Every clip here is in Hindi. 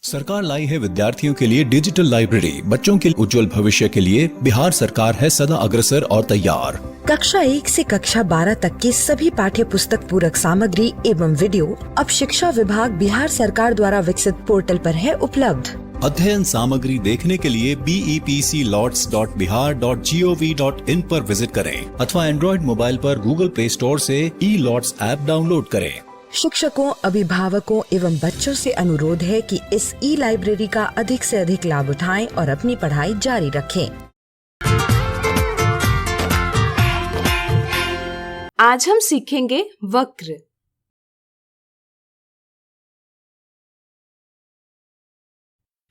सरकार लाई है विद्यार्थियों के लिए डिजिटल लाइब्रेरी। बच्चों के उज्जवल भविष्य के लिए बिहार सरकार है सदा अग्रसर और तैयार। कक्षा 1 से कक्षा 12 तक की सभी पाठ्य पुस्तक पूरक सामग्री एवं वीडियो अब शिक्षा विभाग बिहार सरकार द्वारा विकसित पोर्टल पर है उपलब्ध। अध्ययन सामग्री देखने के लिए BEPCLots.bihar.gov.in पर विजिट करें अथवा एंड्रॉइड मोबाइल पर गूगल प्ले स्टोर से E-Lots ऐप डाउनलोड करें। शिक्षकों, अभिभावकों एवं बच्चों से अनुरोध है कि इस लाइब्रेरी का अधिक से अधिक लाभ उठाएं और अपनी पढ़ाई जारी रखें। आज हम सीखेंगे वक्र।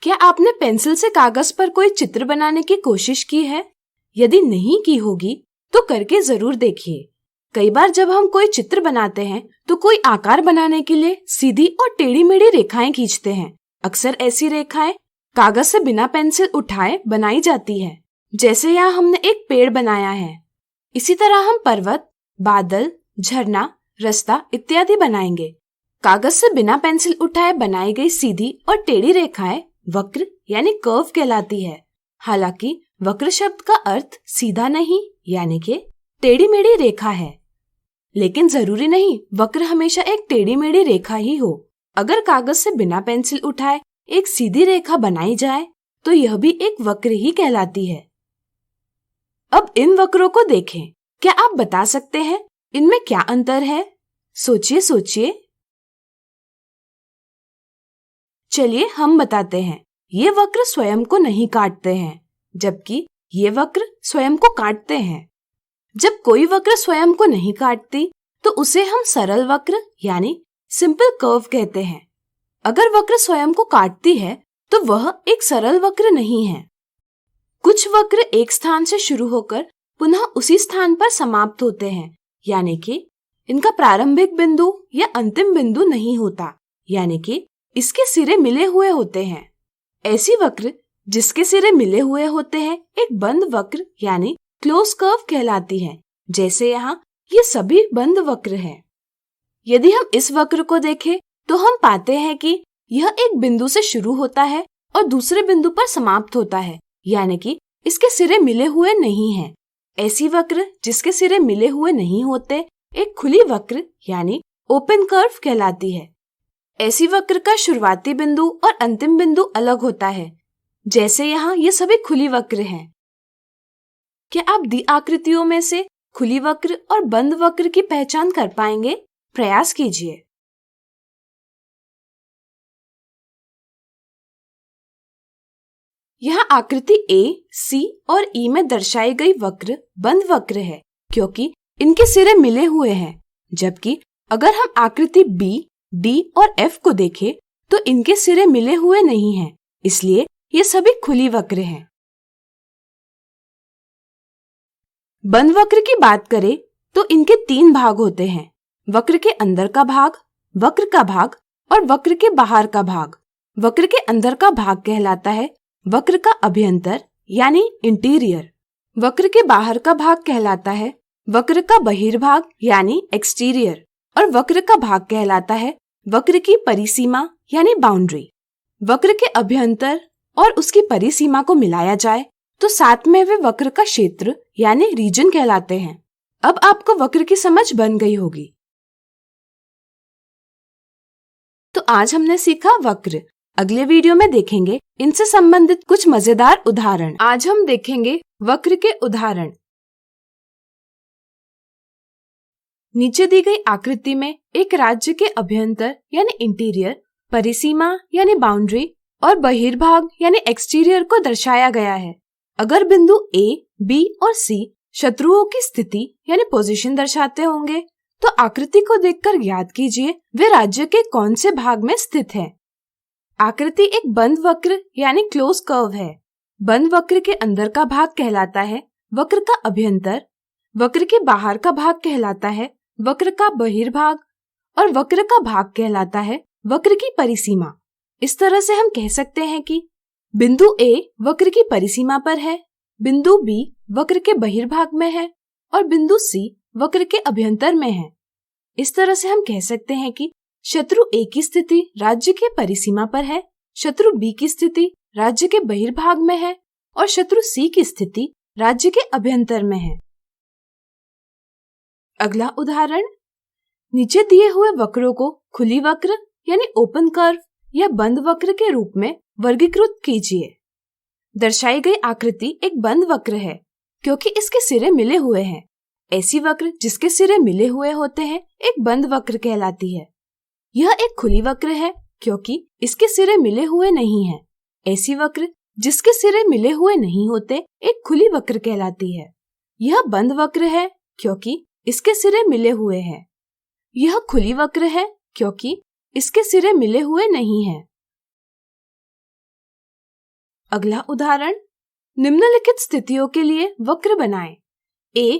क्या आपने पेंसिल से कागज पर कोई चित्र बनाने की कोशिश की है? यदि नहीं की होगी तो करके जरूर देखिए। कई बार जब हम कोई चित्र बनाते हैं तो कोई आकार बनाने के लिए सीधी और टेढ़ी मेढ़ी रेखाएं खींचते हैं। अक्सर ऐसी रेखाएं कागज से बिना पेंसिल उठाए बनाई जाती है, जैसे यहाँ हमने एक पेड़ बनाया है। इसी तरह हम पर्वत, बादल, झरना, रास्ता इत्यादि बनाएंगे। कागज से बिना पेंसिल उठाए बनाई गई सीधी और टेढ़ी रेखाएं वक्र यानी कर्व कहलाती है। हालांकि वक्र शब्द का अर्थ सीधा नहीं यानी कि टेढ़ी मेढ़ी रेखा है, लेकिन जरूरी नहीं वक्र हमेशा एक टेढ़ी मेढ़ी रेखा ही हो। अगर कागज से बिना पेंसिल उठाए एक सीधी रेखा बनाई जाए तो यह भी एक वक्र ही कहलाती है। अब इन वक्रों को देखें। क्या आप बता सकते हैं इनमें क्या अंतर है? सोचिए सोचिए। चलिए हम बताते हैं। ये वक्र स्वयं को नहीं काटते हैं, जबकि ये वक्र स्वयं को काटते हैं। जब कोई वक्र स्वयं को नहीं काटती तो उसे हम सरल वक्र यानी सिंपल कर्व कहते हैं। अगर वक्र स्वयं को काटती है तो वह एक सरल वक्र नहीं है। कुछ वक्र एक स्थान से शुरू होकर पुनः उसी स्थान पर समाप्त होते हैं, यानी कि इनका प्रारंभिक बिंदु या अंतिम बिंदु नहीं होता, यानी कि इसके सिरे मिले हुए होते हैं। ऐसी वक्र जिसके सिरे मिले हुए होते हैं एक बंद वक्र यानी क्लोज कर्व कहलाती है। जैसे यहाँ ये सभी बंद वक्र हैं। यदि हम इस वक्र को देखें तो हम पाते हैं कि यह एक बिंदु से शुरू होता है और दूसरे बिंदु पर समाप्त होता है, यानी कि इसके सिरे मिले हुए नहीं हैं। ऐसी वक्र जिसके सिरे मिले हुए नहीं होते एक खुली वक्र यानी ओपन कर्व कहलाती है। ऐसी वक्र का शुरुआती बिंदु और अंतिम बिंदु अलग होता है। जैसे यहाँ ये सभी खुली वक्र हैं। क्या आप दी आकृतियों में से खुली वक्र और बंद वक्र की पहचान कर पाएंगे? प्रयास कीजिए। यहाँ आकृति A, C और E में दर्शाई गई वक्र बंद वक्र है, क्योंकि इनके सिरे मिले हुए हैं। जबकि अगर हम आकृति B, D और F को देखें तो इनके सिरे मिले हुए नहीं हैं, इसलिए ये सभी खुली वक्र हैं। बंद वक्र की बात करें तो इनके 3 भाग होते हैं: वक्र के अंदर का भाग, वक्र का भाग और वक्र के बाहर का भाग। वक्र के अंदर का भाग कहलाता है वक्र का अभ्यंतर यानी इंटीरियर। वक्र के बाहर का भाग कहलाता है वक्र का बहिर्भाग यानी एक्सटीरियर। और वक्र का भाग कहलाता है वक्र की परिसीमा यानी बाउंड्री। वक्र के अभ्यंतर और उसकी परिसीमा को मिलाया जाए तो साथ में वे वक्र का क्षेत्र यानी रीजन कहलाते हैं। अब आपको वक्र की समझ बन गई होगी। तो आज हमने सीखा वक्र। अगले वीडियो में देखेंगे इनसे संबंधित कुछ मजेदार उदाहरण। आज हम देखेंगे वक्र के उदाहरण। नीचे दी गई आकृति में एक राज्य के अभ्यंतर यानी इंटीरियर, परिसीमा यानी बाउंड्री और बहिर्भाग यानी एक्सटीरियर को दर्शाया गया है। अगर बिंदु A, B और C शत्रुओं की स्थिति यानी पोजीशन दर्शाते होंगे तो आकृति को देखकर याद कीजिए वे राज्य के कौन से भाग में स्थित है। आकृति एक बंद वक्र यानी क्लोज कर्व है। बंद वक्र के अंदर का भाग कहलाता है वक्र का अभ्यंतर, वक्र के बाहर का भाग कहलाता है वक्र का बहिर्भाग और वक्र का भाग कहलाता है वक्र की परिसीमा। इस तरह से हम कह सकते हैं कि बिंदु A वक्र की परिसीमा पर है, बिंदु B वक्र के बहिर्भाग में है और बिंदु C वक्र के अभ्यंतर में है। इस तरह से हम कह सकते हैं कि शत्रु A की स्थिति राज्य के परिसीमा पर है शत्रु बी की स्थिति राज्य के बहिर्भाग में है और शत्रु सी की स्थिति राज्य के अभ्यंतर में है। अगला उदाहरण, नीचे दिए हुए वक्रों को खुली वक्र यानी ओपन कर्व या बंद वक्र के रूप में वर्गीकृत कीजिए। दर्शाई गई आकृति एक बंद वक्र है क्योंकि इसके सिरे मिले हुए हैं। ऐसी वक्र जिसके सिरे मिले हुए होते हैं एक बंद वक्र कहलाती है। यह एक खुली वक्र है क्योंकि इसके सिरे मिले हुए नहीं हैं। ऐसी वक्र जिसके सिरे मिले हुए नहीं होते एक खुली वक्र कहलाती है। यह बंद वक्र है क्योंकि इसके सिरे मिले हुए हैं। यह खुली वक्र है क्योंकि इसके सिरे मिले हुए नहीं हैं। अगला उदाहरण, निम्नलिखित स्थितियों के लिए वक्र बनाएं। A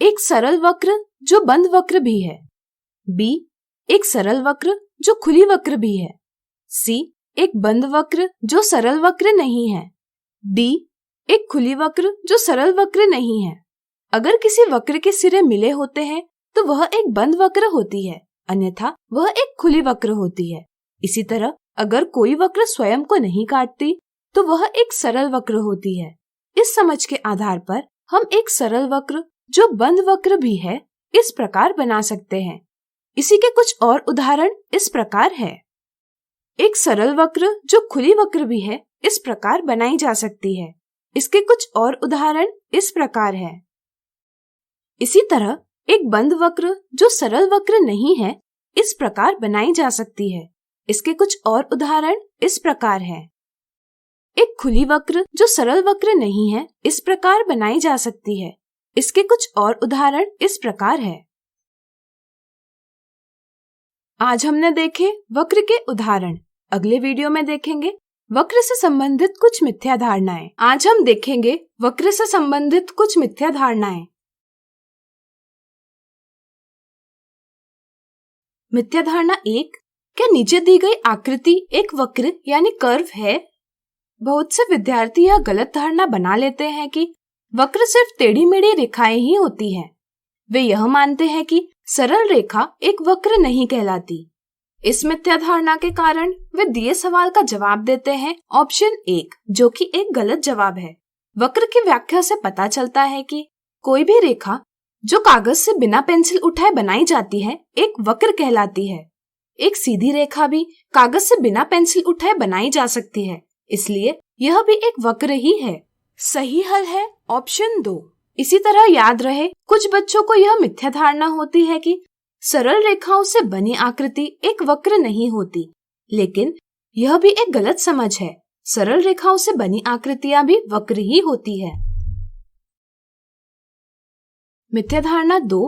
एक सरल वक्र जो बंद वक्र भी है। B एक सरल वक्र जो खुली वक्र भी है। C एक बंद वक्र जो सरल वक्र नहीं है। D एक खुली वक्र जो सरल वक्र नहीं है। अगर किसी वक्र के सिरे मिले होते हैं तो वह एक बंद वक्र होती है, अन्यथा वह एक खुली वक्र होती है। इसी तरह अगर कोई वक्र स्वयं को नहीं काटती तो वह एक सरल वक्र होती है। इस समझ के आधार पर हम एक सरल वक्र जो बंद वक्र भी है इस प्रकार बना सकते हैं। इसी के कुछ और उदाहरण इस प्रकार है। एक सरल वक्र जो खुली वक्र भी है इस प्रकार बनाई जा सकती है। इसके कुछ और उदाहरण इस प्रकार है। इसी तरह एक बंद वक्र जो सरल वक्र नहीं है इस प्रकार बनाई जा सकती है। इसके कुछ और उदाहरण इस प्रकार है। एक खुली वक्र जो सरल वक्र नहीं है इस प्रकार बनाई जा सकती है। इसके कुछ और उदाहरण इस प्रकार है। आज हमने देखे वक्र के उदाहरण। अगले वीडियो में देखेंगे वक्र से संबंधित कुछ मिथ्या धारणाएं। आज हम देखेंगे वक्र से संबंधित कुछ मिथ्या धारणाएं। मिथ्या धारणा 1, क्या नीचे दी गई आकृति एक वक्र यानी कर्व है? बहुत से विद्यार्थी यह गलत धारणा बना लेते हैं कि वक्र सिर्फ टेढ़ी मेढ़ी रेखाएं ही होती हैं। वे यह मानते हैं कि सरल रेखा एक वक्र नहीं कहलाती। इस मिथ्या धारणा के कारण वे दिए सवाल का जवाब देते हैं ऑप्शन 1, जो कि एक गलत जवाब है। वक्र की व्याख्या से पता चलता है कि कोई भी रेखा जो कागज से बिना पेंसिल उठाए बनाई जाती है एक वक्र कहलाती है। एक सीधी रेखा भी कागज से बिना पेंसिल उठाए बनाई जा सकती है, इसलिए यह भी एक वक्र ही है। सही हल है ऑप्शन 2। इसी तरह याद रहे, कुछ बच्चों को यह मिथ्या धारणा होती है कि सरल रेखाओं से बनी आकृति एक वक्र नहीं होती, लेकिन यह भी एक गलत समझ है। सरल रेखाओं से बनी आकृतियां भी वक्र ही होती है। मिथ्या धारणा 2,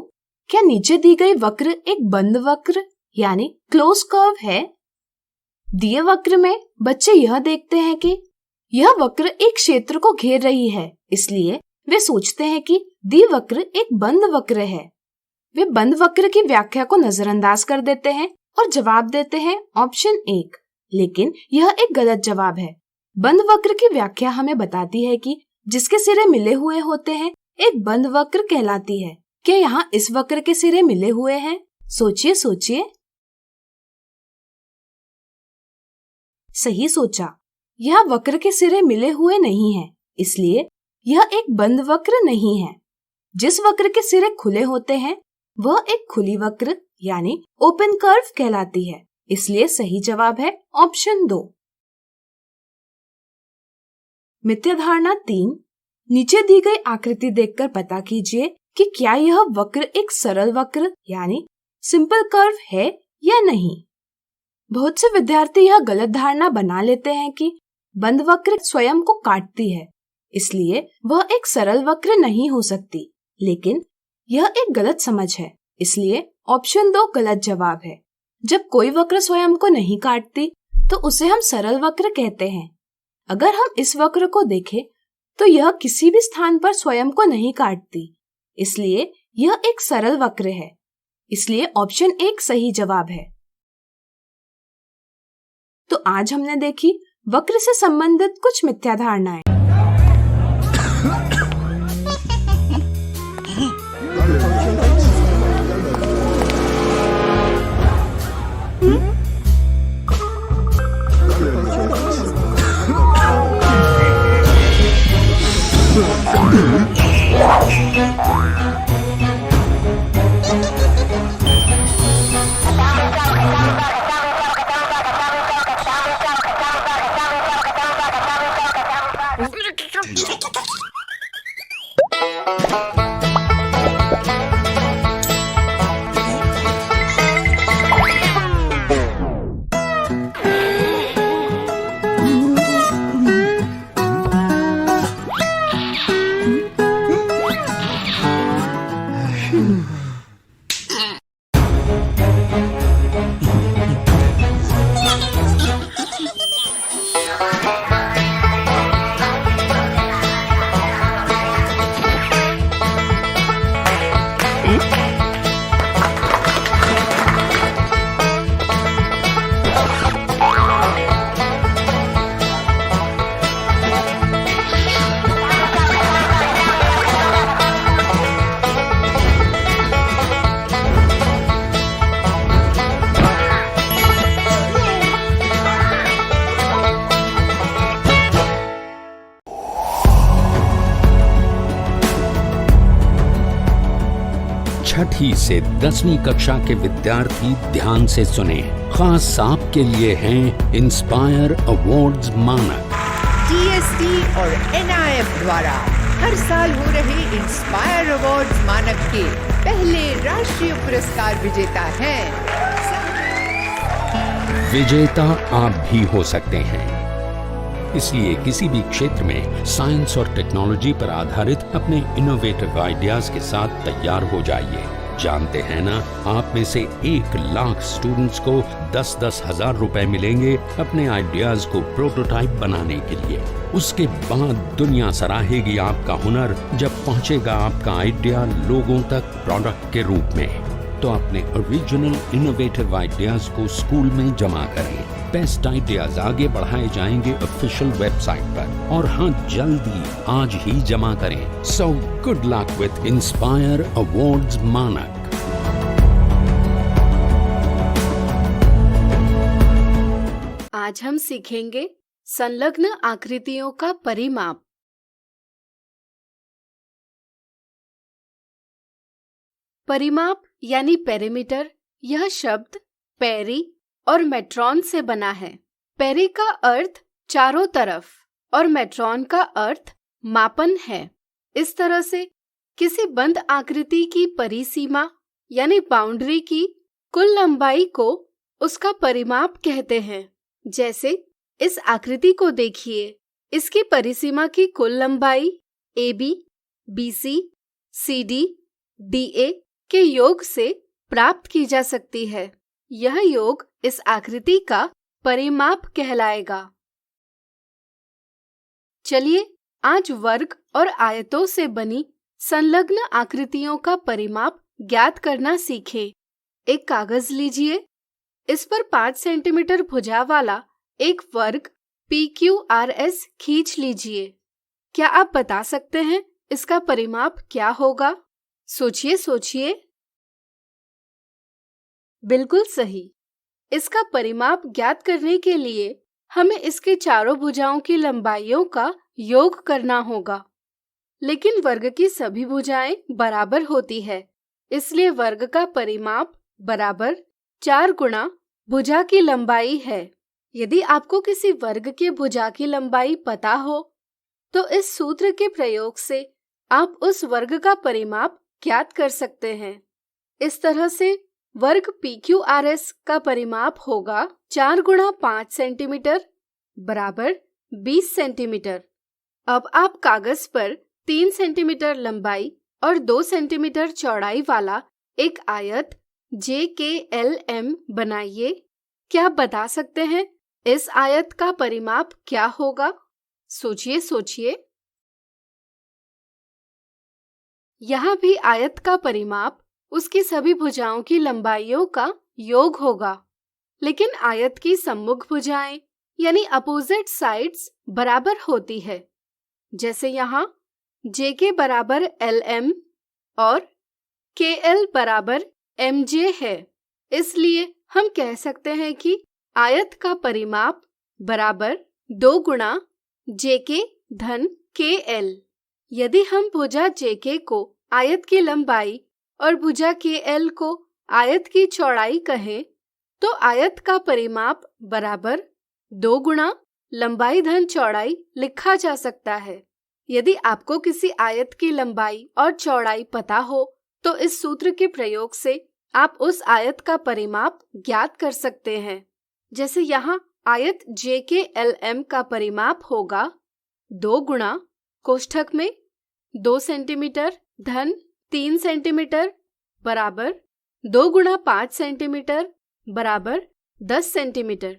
क्या नीचे दी गई वक्र एक बंद वक्र यानी क्लोज कर्व है? दिए वक्र में बच्चे यह देखते हैं कि यह वक्र एक क्षेत्र को घेर रही है, इसलिए वे सोचते हैं कि दी वक्र एक बंद वक्र है। वे बंद वक्र की व्याख्या को नजरअंदाज कर देते हैं और जवाब देते हैं ऑप्शन 1, लेकिन यह एक गलत जवाब है। बंद वक्र की व्याख्या हमें बताती है कि जिसके सिरे मिले हुए होते हैं एक बंद वक्र कहलाती है। क्या यहाँ इस वक्र के सिरे मिले हुए हैं? सोचिए सोचिए। सही सोचा, यह वक्र के सिरे मिले हुए नहीं है, इसलिए यह एक बंद वक्र नहीं है। जिस वक्र के सिरे खुले होते हैं वह एक खुली वक्र यानी ओपन कर्व कहलाती है, इसलिए सही जवाब है ऑप्शन 2। मिथ्या धारणा 3, नीचे दी गई आकृति देखकर पता कीजिए कि क्या यह वक्र एक सरल वक्र यानी सिंपल कर्व है या नहीं। बहुत से विद्यार्थी यह गलत धारणा बना लेते हैं कि बंद वक्र स्वयं को काटती है, इसलिए वह एक सरल वक्र नहीं हो सकती, लेकिन यह एक गलत समझ है, इसलिए ऑप्शन 2 गलत जवाब है। जब कोई वक्र स्वयं को नहीं काटती तो उसे हम सरल वक्र कहते हैं। अगर हम इस वक्र को देखें तो यह किसी भी स्थान पर स्वयं को नहीं काटती, इसलिए यह एक सरल वक्र है, इसलिए ऑप्शन 1 सही जवाब है। तो आज हमने देखी वक्र से संबंधित कुछ मिथ्या धारणाएं। ही से 10वीं कक्षा के विद्यार्थी ध्यान से सुने। खास आपके लिए हैं इंस्पायर अवार्ड्स मानक। TST और NIF द्वारा हर साल हो रहे इंस्पायर अवार्ड्स मानक के पहले राष्ट्रीय पुरस्कार विजेता हैं। विजेता आप भी हो सकते हैं। इसलिए किसी भी क्षेत्र में साइंस और टेक्नोलॉजी पर आधारित अपने इनोवेटिव आइडियाज के साथ तैयार हो जाइए। जानते हैं ना, आप में से 1 लाख स्टूडेंट्स को 10-10 हजार रुपए मिलेंगे अपने आइडियाज को प्रोटोटाइप बनाने के लिए। उसके बाद दुनिया सराहेगी आपका हुनर जब पहुंचेगा आपका आइडिया लोगों तक प्रोडक्ट के रूप में। तो अपने ओरिजिनल इनोवेटिव आइडियाज को स्कूल में जमा करें। बेस्ट आइडियाज आगे बढ़ाए जाएंगे ऑफिशियल वेबसाइट पर, और हाँ, जल्दी आज ही जमा करें। So good luck with inspire awards मानक। आज हम सीखेंगे संलग्न आकृतियों का परिमाप। परिमाप यानी पेरीमीटर, यह शब्द पेरी और मेट्रॉन से बना है। पेरी का अर्थ चारों तरफ और मेट्रॉन का अर्थ मापन है। इस तरह से किसी बंद आकृति की परिसीमा यानी बाउंड्री की कुल लंबाई को उसका परिमाप कहते हैं। जैसे इस आकृति को देखिए, इसकी परिसीमा की कुल लंबाई AB, BC, CD, DA के योग से प्राप्त की जा सकती है। यह योग इस आकृति का परिमाप कहलाएगा। चलिए आज वर्ग और आयतों से बनी संलग्न आकृतियों का परिमाप ज्ञात करना सीखें। एक कागज लीजिए, इस पर 5 सेंटीमीटर भुजा वाला एक वर्ग PQRS खींच लीजिए। क्या आप बता सकते हैं इसका परिमाप क्या होगा? सोचिए। बिल्कुल सही। इसका परिमाप ज्ञात करने के लिए हमें इसके चारों भुजाओं की लंबाइयों का योग करना होगा। लेकिन वर्ग की सभी भुजाएं बराबर होती है, इसलिए वर्ग का परिमाप बराबर 4 गुणा भुजा की लंबाई है। यदि आपको किसी वर्ग के भुजा की लंबाई पता हो तो इस सूत्र के प्रयोग से आप उस वर्ग का परिमाप ज्ञात कर सकते हैं। इस तरह से वर्ग PQRS का परिमाप होगा 4 गुणा 5 सेंटीमीटर बराबर 20 सेंटीमीटर। अब आप कागज पर 3 सेंटीमीटर लंबाई और 2 सेंटीमीटर चौड़ाई वाला एक आयत JKLM बनाइए। क्या आप बता सकते हैं इस आयत का परिमाप क्या होगा? सोचिए। यहाँ भी आयत का परिमाप उसकी सभी भुजाओं की लंबाइयों का योग होगा, लेकिन आयत की सम्मुख भुजाएं यानी अपोजिट साइड्स बराबर होती है। जैसे यहाँ JK बराबर LM और KL बराबर MJ है, इसलिए हम कह सकते हैं कि आयत का परिमाप बराबर 2 गुणा JK धन KL। यदि हम भुजा JK को आयत की लंबाई और भुजा KL को आयत की चौड़ाई कहें तो आयत का परिमाप बराबर 2 गुणा लंबाई धन चौड़ाई लिखा जा सकता है। यदि आपको किसी आयत की लंबाई और चौड़ाई पता हो तो इस सूत्र के प्रयोग से आप उस आयत का परिमाप ज्ञात कर सकते हैं। जैसे यहाँ आयत JKLM का परिमाप होगा 2 गुणा कोष्ठक में 2 सेंटीमीटर धन 3 सेंटीमीटर बराबर 2 गुणा 5 सेंटीमीटर बराबर 10 सेंटीमीटर।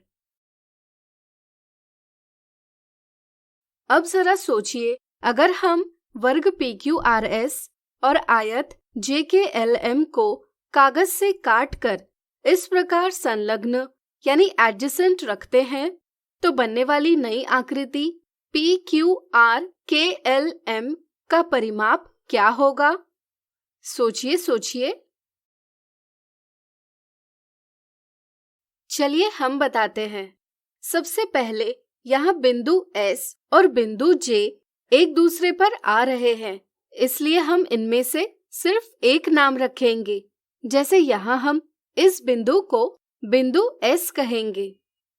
अब जरा सोचिए, अगर हम वर्ग PQRS और आयत JKLM को कागज से काटकर इस प्रकार संलग्न यानी एडजेसेंट रखते हैं तो बनने वाली नई आकृति PQRKLM का परिमाप क्या होगा? सोचिए। चलिए हम बताते हैं। सबसे पहले यहाँ बिंदु S और बिंदु J एक दूसरे पर आ रहे हैं, इसलिए हम इनमें से सिर्फ एक नाम रखेंगे जैसे यहाँ हम इस बिंदु को बिंदु S कहेंगे।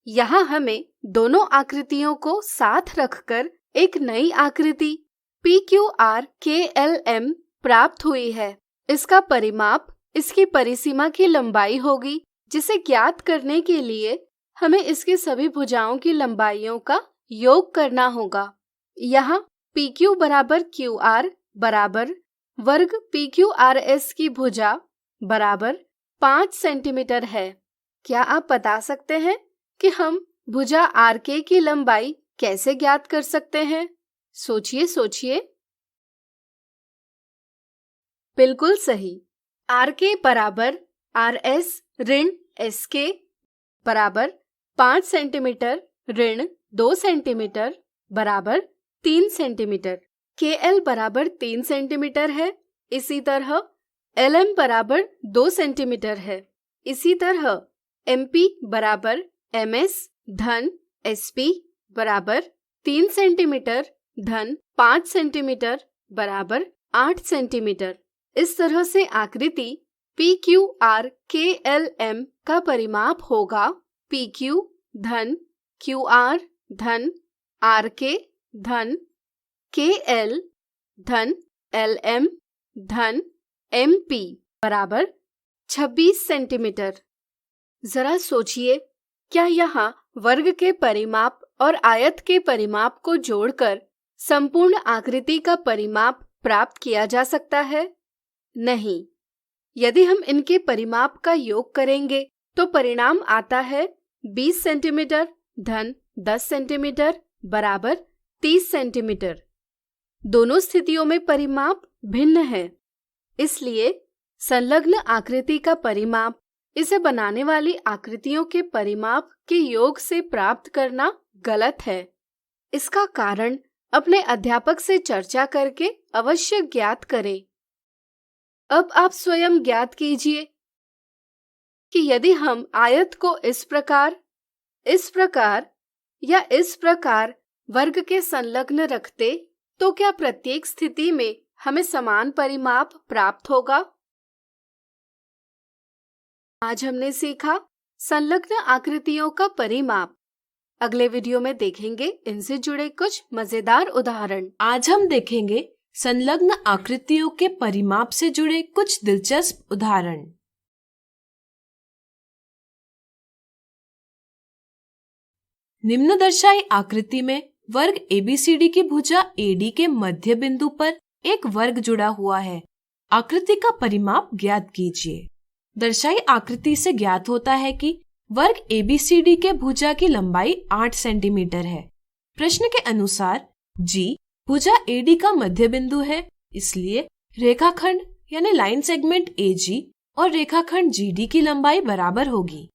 यहाँ हमें दोनों आकृतियों को साथ रखकर एक नई आकृति PQRKLM प्राप्त हुई है। इसका परिमाप इसकी परिसीमा की लंबाई होगी, जिसे ज्ञात करने के लिए हमें इसकी सभी भुजाओं की लंबाइयों का योग करना होगा। यहाँ PQ बराबर QR बराबर वर्ग PQRS की भुजा बराबर 5 सेंटीमीटर है। क्या आप बता सकते हैं कि हम भुजा RK की लंबाई कैसे ज्ञात कर सकते हैं? सोचिए सोचिए। बिल्कुल सही। RK बराबर RS ऋण SK बराबर 5 सेंटीमीटर ऋण 2 सेंटीमीटर बराबर 3 सेंटीमीटर। KL बराबर 3 सेंटीमीटर है। इसी तरह LM बराबर 2 सेंटीमीटर है। इसी तरह MP बराबर MS धन SP बराबर 3 सेंटीमीटर धन 5 सेंटीमीटर बराबर 8 सेंटीमीटर। इस तरह से आकृति PQRKLM का परिमाप होगा PQ धन QR धन RK धन KL धन LM धन MP बराबर 26 सेंटीमीटर। जरा सोचिए, क्या यहाँ वर्ग के परिमाप और आयत के परिमाप को जोड़कर संपूर्ण आकृति का परिमाप प्राप्त किया जा सकता है? नहीं। यदि हम इनके परिमाप का योग करेंगे तो परिणाम आता है 20 सेंटीमीटर धन 10 सेंटीमीटर बराबर 30 सेंटीमीटर। दोनों स्थितियों में परिमाप भिन्न है, इसलिए संलग्न आकृति का परिमाप इसे बनाने वाली आकृतियों के परिमाप के योग से प्राप्त करना गलत है। इसका कारण अपने अध्यापक से चर्चा करके अवश्य ज्ञात करें। अब आप स्वयं ज्ञात कीजिए कि यदि हम आयत को इस प्रकार या इस प्रकार वर्ग के संलग्न रखते तो क्या प्रत्येक स्थिति में हमें समान परिमाप प्राप्त होगा? आज हमने सीखा संलग्न आकृतियों का परिमाप। अगले वीडियो में देखेंगे इनसे जुड़े कुछ मजेदार उदाहरण। आज हम देखेंगे संलग्न आकृतियों के परिमाप से जुड़े कुछ दिलचस्प उदाहरण। निम्न दर्शाई आकृति में वर्ग ABCD की भुजा AD के मध्य बिंदु पर एक वर्ग जुड़ा हुआ है। आकृति का परिमाप ज्ञात कीजिए। दर्शाई आकृति से ज्ञात होता है कि वर्ग ABCD के भुजा की लंबाई 8 सेंटीमीटर है। प्रश्न के अनुसार G भुजा AD का मध्य बिंदु है, इसलिए रेखाखंड यानी लाइन सेगमेंट AG और रेखाखंड GD की लंबाई बराबर होगी।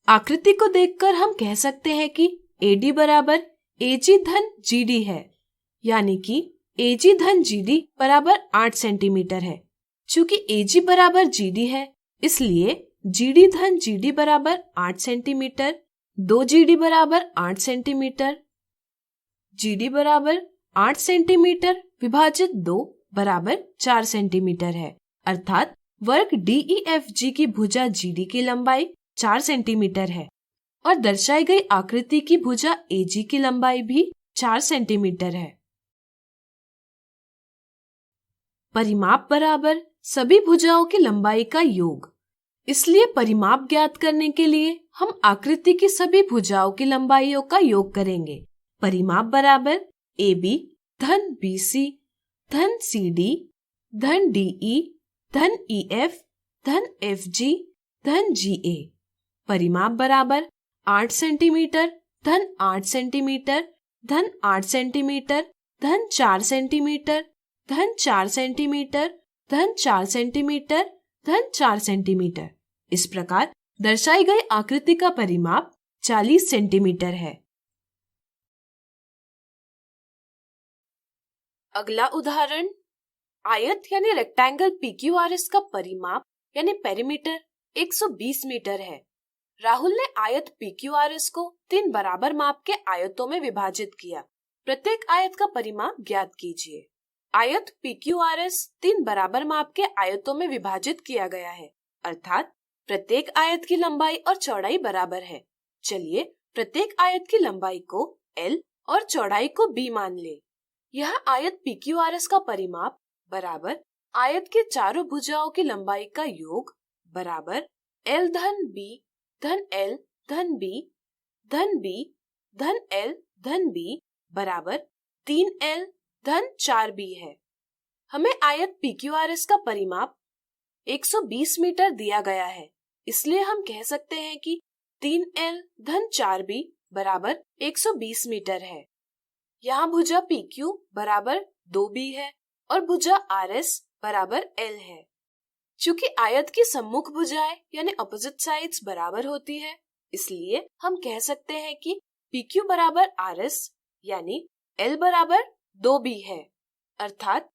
आकृति को देखकर हम कह सकते हैं कि AD बराबर AG धन GD है, यानी कि AG धन GD बराबर 8 सेंटीमीटर है। चूंकि AG बराबर GD है, इसलिए GD धन GD बराबर 8 सेंटीमीटर, 2GD बराबर 8 सेंटीमीटर, GD बराबर 8 सेंटीमीटर विभाजित 2 बराबर 4 सेंटीमीटर है। अर्थात वर्ग DEFG की भुजा GD की लंबाई 4 सेंटीमीटर है और दर्शाई गई आकृति की भुजा AG की लंबाई भी 4 सेंटीमीटर है। परिमाप बराबर सभी भुजाओं की लंबाई का योग। इसलिए परिमाप ज्ञात करने के लिए हम आकृति की सभी भुजाओं की लंबाइयों का योग करेंगे। परिमाप बराबर AB धन BC धन CD धन DE धन EF धन FG धन GA। परिमाप बराबर 8 सेंटीमीटर धन 8 सेंटीमीटर धन 8 सेंटीमीटर धन 4 सेंटीमीटर धन 4 सेंटीमीटर धन 4 सेंटीमीटर धन 4 सेंटीमीटर। इस प्रकार दर्शाई गई आकृति का परिमाप 40 सेंटीमीटर है। अगला उदाहरण, आयत यानी रेक्टेंगल PQRS का परिमाप यानी पेरीमीटर 120 मीटर है। राहुल ने आयत PQRS को 3 बराबर माप के आयतों में विभाजित किया। प्रत्येक आयत का परिमाप ज्ञात कीजिए। आयत PQRS 3 बराबर माप के आयतों में विभाजित किया गया है। अर्थात प्रत्येक आयत की लंबाई और चौड़ाई बराबर है। चलिए प्रत्येक आयत की लंबाई को L और चौड़ाई को B मान ले। यह आयत PQRS का परिमाप बराबर आयत के चारों भुजाओं की लंबाई का योग बराबर L धन B धन L धन B धन B धन L धन B बराबर 3L धन 4B है। हमें आयत PQRS का परिमाप 120 मीटर दिया गया है, इसलिए हम कह सकते हैं कि 3L धन 4B बराबर 120 मीटर है। यहाँ भुजा PQ बराबर 2B है और भुजा RS बराबर L है। चूंकि आयत की सम्मुख भुजाएं यानी ऑपोजिट साइड्स बराबर होती है, इसलिए हम कह सकते हैं कि PQ बराबर RS यानी L बराबर 2B है। अर्थात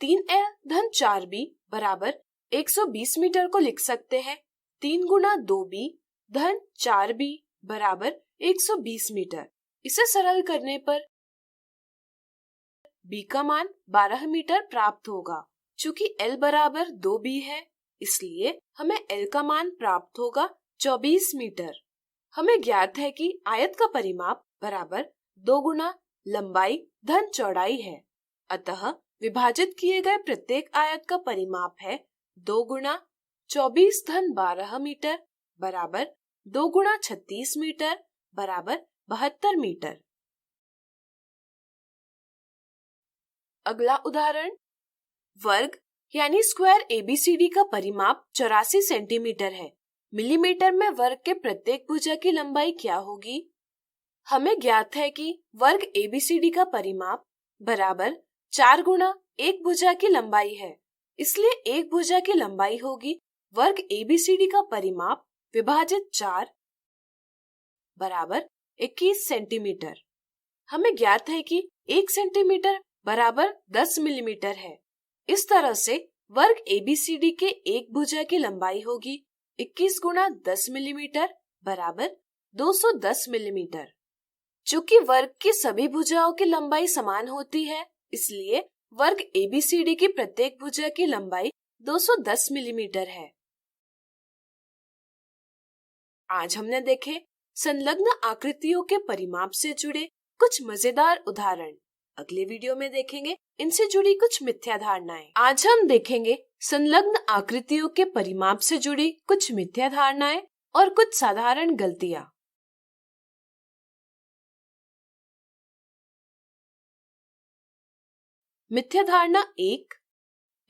3L धन 4B बराबर 120 मीटर को लिख सकते हैं 3 गुना 2B धन 4B बराबर 120 मीटर। इसे सरल करने पर B का मान 12 मीटर प्राप्त होगा। चूंकि L बराबर 2B है, इसलिए हमें L का मान प्राप्त होगा 24 मीटर। हमें ज्ञात है कि आयत का परिमाप बराबर 2 गुना लंबाई धन चौड़ाई है। अतः विभाजित किए गए प्रत्येक आयत का परिमाप है 2 गुना 24 धन 12 मीटर बराबर 2 गुना 36 मीटर बराबर 72 मीटर। अगला उदाहरण, वर्ग यानी स्क्वायर ABCD का परिमाप 84 सेंटीमीटर है। मिलीमीटर में वर्ग के प्रत्येक भुजा की लंबाई क्या होगी? हमें ज्ञात है कि वर्ग ABCD का परिमाप बराबर 4 गुना एक भुजा की लंबाई है, इसलिए एक भुजा की लंबाई होगी वर्ग ABCD का परिमाप विभाजित 4 बराबर 21 सेंटीमीटर। हमें ज्ञात है कि 1 सेंटीमीटर बराबर 10 मिलीमीटर है। इस तरह से वर्ग ABCD के एक भुजा की लंबाई होगी 21 गुना 10 मिलीमीटर बराबर 210 मिलीमीटर। चूंकि वर्ग की सभी भुजाओं की लंबाई समान होती है, इसलिए वर्ग ABCD की प्रत्येक भुजा की लंबाई 210 मिलीमीटर है। आज हमने देखे संलग्न आकृतियों के परिमाप से जुड़े कुछ मजेदार उदाहरण। अगले वीडियो में देखेंगे इनसे जुड़ी कुछ मिथ्या धारणाएं। आज हम देखेंगे संलग्न आकृतियों के परिमाप से जुड़ी कुछ मिथ्या धारणाएं और कुछ साधारण गलतियां। मिथ्या धारणा 1,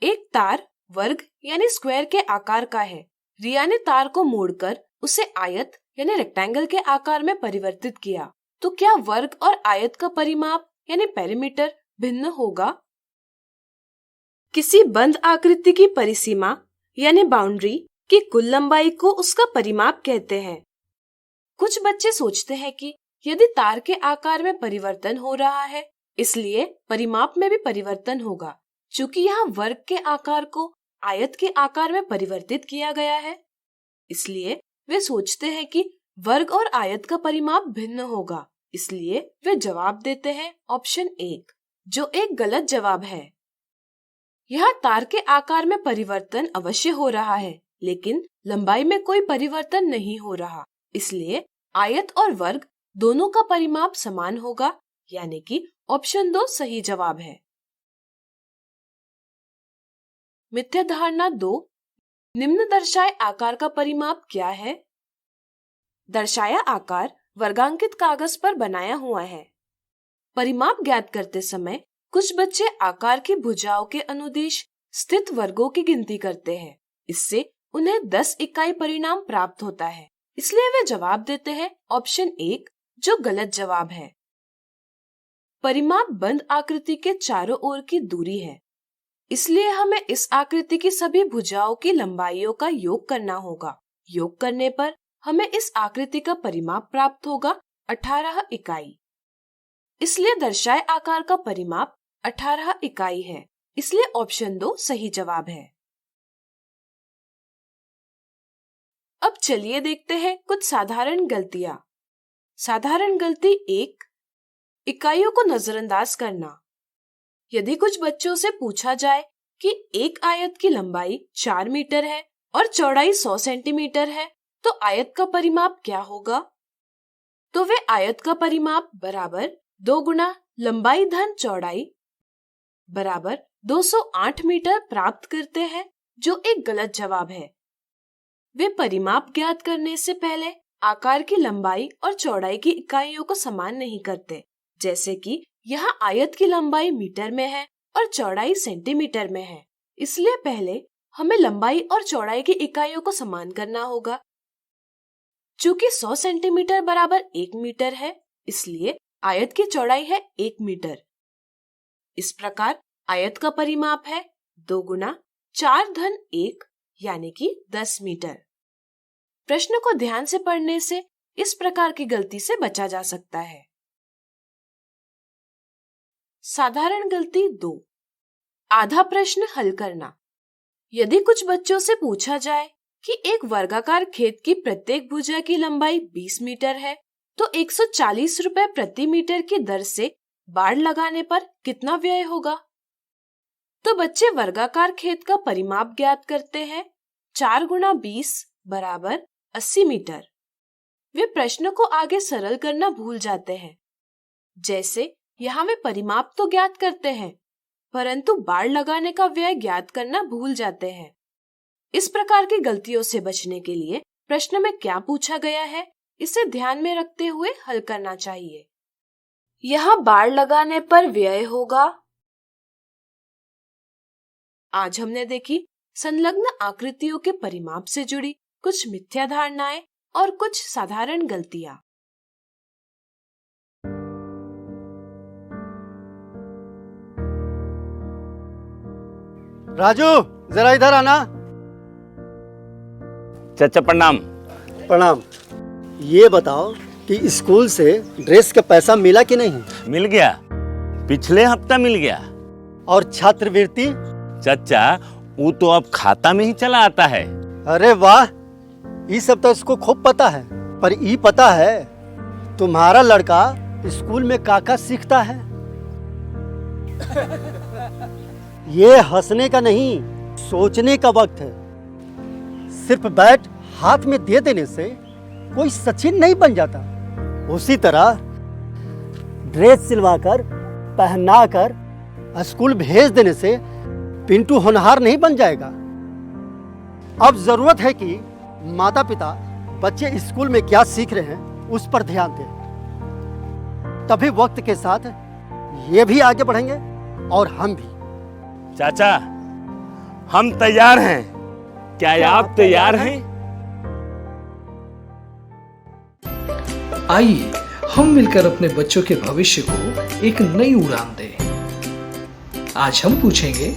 एक तार वर्ग यानी स्क्वायर के आकार का है। रिया ने तार को मोड़कर उसे आयत यानी रेक्टेंगल के आकार में परिवर्तित किया, तो क्या वर्ग और आयत का परिमाप यानी पेरीमीटर भिन्न होगा? किसी बंद आकृति की परिसीमा यानी बाउंड्री की कुल लंबाई को उसका परिमाप कहते हैं। कुछ बच्चे सोचते हैं कि यदि तार के आकार में परिवर्तन हो रहा है, इसलिए परिमाप में भी परिवर्तन होगा। चूंकि यहाँ वर्ग के आकार को आयत के आकार में परिवर्तित किया गया है, इसलिए वे सोचते हैं कि वर्ग और आयत का परिमाप भिन्न होगा। इसलिए वे जवाब देते हैं ऑप्शन 1, जो एक गलत जवाब है। यहाँ तार के आकार में परिवर्तन अवश्य हो रहा है, लेकिन लंबाई में कोई परिवर्तन नहीं हो रहा। इसलिए आयत और वर्ग दोनों का परिमाप समान होगा, यानी कि ऑप्शन 2 सही जवाब है। मिथ्या धारणा 2, निम्न दर्शाए आकार का परिमाप क्या है? दर्शाया आकार वर्गांकित कागज पर बनाया हुआ है। परिमाप ज्ञात करते समय कुछ बच्चे आकार की भुजाओं के अनुदिश स्थित वर्गों की गिनती करते हैं। इससे उन्हें 10 इकाई परिणाम प्राप्त होता है, इसलिए वे जवाब देते हैं ऑप्शन 1, जो गलत जवाब है। परिमाप बंद आकृति के चारों ओर की दूरी है, इसलिए हमें इस आकृति की सभी भुजाओं की लंबाइयों का योग करना होगा। योग करने पर हमें इस आकृति का परिमाप प्राप्त होगा 18 इकाई। इसलिए दर्शाए आकार का परिमाप 18 इकाई है, इसलिए ऑप्शन 2 सही जवाब है। अब चलिए देखते हैं कुछ साधारण गलतियां। साधारण गलती 1, इकाइयों को नजरअंदाज करना। यदि कुछ बच्चों से पूछा जाए कि एक आयत की लंबाई 4 मीटर है, और चौड़ाई 100 सेंटीमीटर है तो आयत का परिमाप क्या होगा? तो वे आयत का परिमाप बराबर 2 गुना लंबाई धन चौड़ाई बराबर 208 मीटर प्राप्त करते हैं, जो एक गलत जवाब है। वे परिमाप ज्ञात करने से पहले आकार की लंबाई और चौड़ाई की इकाइयों को समान नहीं करते, जैसे कि यहाँ आयत की लंबाई मीटर में है और चौड़ाई सेंटीमीटर में है, इसलिए पहले हमें लंबाई और चौड़ाई की इकाइयों को समान करना होगा। चूंकि 100 सेंटीमीटर बराबर 1 मीटर है, इसलिए आयत की चौड़ाई है 1 मीटर। इस प्रकार आयत का परिमाप है 2 गुना 4 धन 1 यानी कि 10 मीटर। प्रश्न को ध्यान से पढ़ने से इस प्रकार की गलती से बचा जा सकता है। साधारण गलती 2, आधा प्रश्न हल करना। यदि कुछ बच्चों से पूछा जाए कि एक वर्गाकार खेत की प्रत्येक भुजा की लंबाई 20 मीटर है तो 140 रुपए प्रति मीटर की दर से बाड़ लगाने पर कितना व्यय होगा? तो बच्चे वर्गाकार खेत का परिमाप ज्ञात करते हैं। 4 गुना 20 बराबर 80 मीटर। वे प्रश्न को आगे सरल करना भूल जाते हैं। जैसे यहाँ वे परिमाप तो ज्ञात करते हैं, परंतु बाड़ लगाने का व्यय ज्ञात करना भूल जाते हैं। इस प्रकार की गलतियों से बचने के लिए प्रश्न में क्या पूछा गया है, इसे ध्यान में रखते हुए हल करना चाहिए। यहाँ बाड़ लगाने पर व्यय होगा। आज हमने देखी संलग्न आकृतियों के परिमाप से जुड़ी कुछ मिथ्या धारणाएं और कुछ साधारण गलतियां। राजू, जरा इधर आना। चाचा प्रणाम। प्रणाम। ये बताओ कि स्कूल से ड्रेस का पैसा मिला कि नहीं? मिल गया, पिछले हफ्ता मिल गया। और छात्रवृत्ति? चाचा वो तो अब खाता में ही चला आता है। अरे वाह, ये सब तो इसको खूब पता है। पर ये पता है तुम्हारा लड़का स्कूल में काका सीखता है? ये हंसने का नहीं, सोचने का वक्त है। सिर्फ बैट हाथ में दे देने से कोई सचिन नहीं बन जाता। उसी तरह ड्रेस सिलवाकर पहनाकर स्कूल भेज देने से पिंटू होनहार नहीं बन जाएगा। अब जरूरत है कि माता पिता बच्चे स्कूल में क्या सीख रहे हैं उस पर ध्यान दें। तभी वक्त के साथ ये भी आगे बढ़ेंगे और हम भी। चाचा हम तैयार हैं। क्या आप तैयार हैं? आइए हम मिलकर अपने बच्चों के भविष्य को एक नई उड़ान दें। आज हम पूछेंगे